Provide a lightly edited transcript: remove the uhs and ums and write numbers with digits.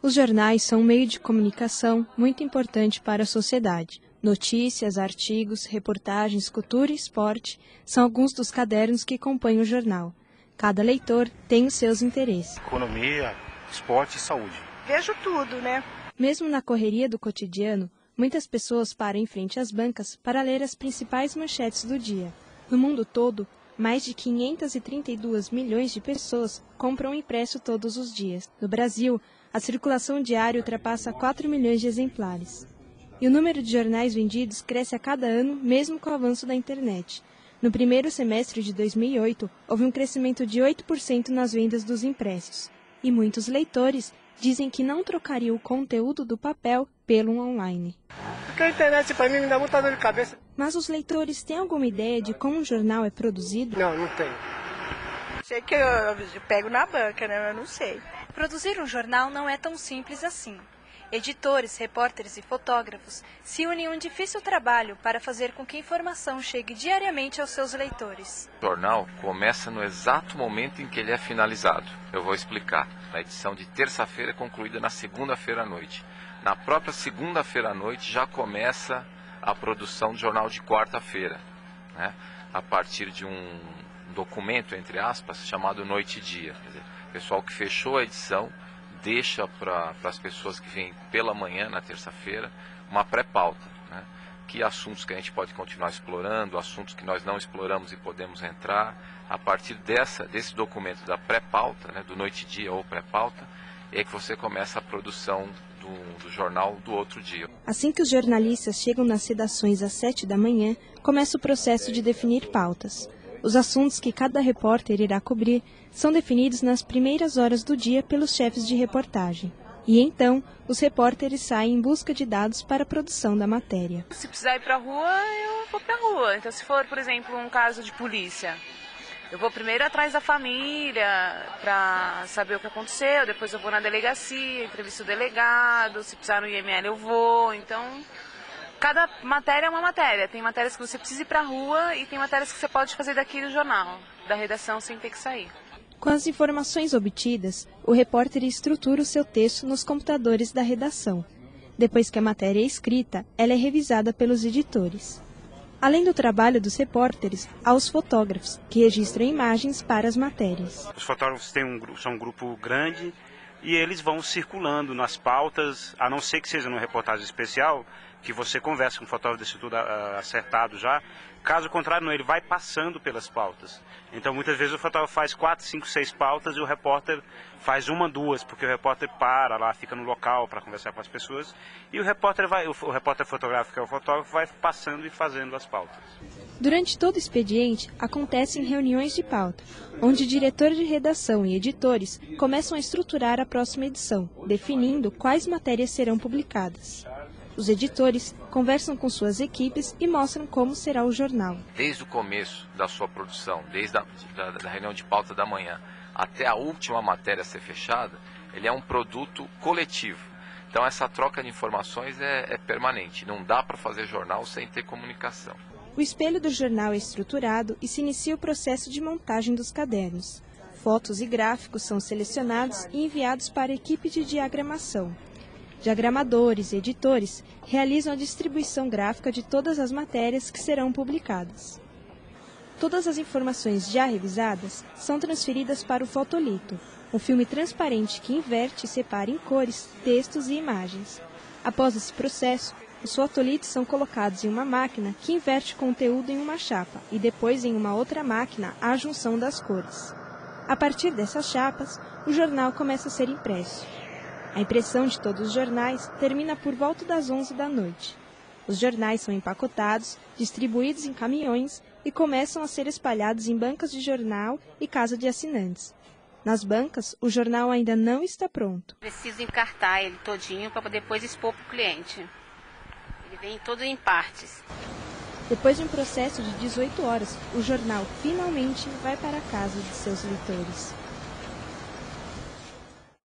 Os jornais são um meio de comunicação muito importante para a sociedade. Notícias, artigos, reportagens, cultura e esporte são alguns dos cadernos que compõem o jornal. Cada leitor tem os seus interesses. Economia, esporte e saúde. Vejo tudo, né? Mesmo na correria do cotidiano, muitas pessoas param em frente às bancas para ler as principais manchetes do dia. No mundo todo, mais de 532 milhões de pessoas compram impresso todos os dias. No Brasil, a circulação diária ultrapassa 4 milhões de exemplares. E o número de jornais vendidos cresce a cada ano, mesmo com o avanço da internet. No primeiro semestre de 2008, houve um crescimento de 8% nas vendas dos impressos. E muitos leitores dizem que não trocariam o conteúdo do papel pelo online. Porque a internet para mim me dá muita dor de cabeça. Mas os leitores têm alguma ideia de como um jornal é produzido? Não tenho. Sei que eu pego na banca, né? Eu não sei. Produzir um jornal não é tão simples assim. Editores, repórteres e fotógrafos se unem em um difícil trabalho para fazer com que a informação chegue diariamente aos seus leitores. O jornal começa no exato momento em que ele é finalizado. Eu vou explicar. A edição de terça-feira é concluída na segunda-feira à noite. Na própria segunda-feira à noite já começa a produção do jornal de quarta-feira, né? A partir de um documento, entre aspas, chamado Noite e Dia. Quer dizer, o pessoal que fechou a edição deixa para as pessoas que vêm pela manhã, na terça-feira, uma pré-pauta, né? Que assuntos que a gente pode continuar explorando, assuntos que nós não exploramos e podemos entrar. A partir desse documento da pré-pauta, né, do Noite e Dia ou pré-pauta, é que você começa a produção do jornal do outro dia. Assim que os jornalistas chegam nas redações às 7 da manhã, começa o processo de definir pautas. Os assuntos que cada repórter irá cobrir são definidos nas primeiras horas do dia pelos chefes de reportagem. E então, os repórteres saem em busca de dados para a produção da matéria. Se precisar ir para a rua, eu vou para a rua. Então, se for, por exemplo, um caso de polícia, eu vou primeiro atrás da família para saber o que aconteceu, depois eu vou na delegacia, entrevisto o delegado, se precisar no IML eu vou. Então, cada matéria é uma matéria. Tem matérias que você precisa ir para a rua e tem matérias que você pode fazer daqui do jornal, da redação, sem ter que sair. Com as informações obtidas, o repórter estrutura o seu texto nos computadores da redação. Depois que a matéria é escrita, ela é revisada pelos editores. Além do trabalho dos repórteres, há os fotógrafos, que registram imagens para as matérias. Os fotógrafos são um grupo grande e eles vão circulando nas pautas, a não ser que seja numa reportagem especial, que você conversa com o fotógrafo, deixa tudo acertado já. Caso contrário, não, ele vai passando pelas pautas. Então, muitas vezes o fotógrafo faz 4, 5, 6 pautas e o repórter faz 1, 2, porque o repórter para lá, fica no local para conversar com as pessoas. E o repórter fotográfico, que é o fotógrafo, vai passando e fazendo as pautas. Durante todo o expediente, acontecem reuniões de pauta, onde o diretor de redação e editores começam a estruturar a próxima edição, definindo quais matérias serão publicadas. Os editores conversam com suas equipes e mostram como será o jornal. Desde o começo da sua produção, desde a reunião de pauta da manhã até a última matéria ser fechada, ele é um produto coletivo. Então essa troca de informações é permanente. Não dá para fazer jornal sem ter comunicação. O espelho do jornal é estruturado e se inicia o processo de montagem dos cadernos. Fotos e gráficos são selecionados e enviados para a equipe de diagramação. Diagramadores e editores realizam a distribuição gráfica de todas as matérias que serão publicadas. Todas as informações já revisadas são transferidas para o fotolito, um filme transparente que inverte e separa em cores, textos e imagens. Após esse processo, os fotolitos são colocados em uma máquina que inverte o conteúdo em uma chapa e depois em uma outra máquina a junção das cores. A partir dessas chapas, o jornal começa a ser impresso. A impressão de todos os jornais termina por volta das 11 da noite. Os jornais são empacotados, distribuídos em caminhões e começam a ser espalhados em bancas de jornal e casa de assinantes. Nas bancas, o jornal ainda não está pronto. Preciso encartar ele todinho para depois expor para o cliente. Ele vem todo em partes. Depois de um processo de 18 horas, o jornal finalmente vai para a casa de seus leitores.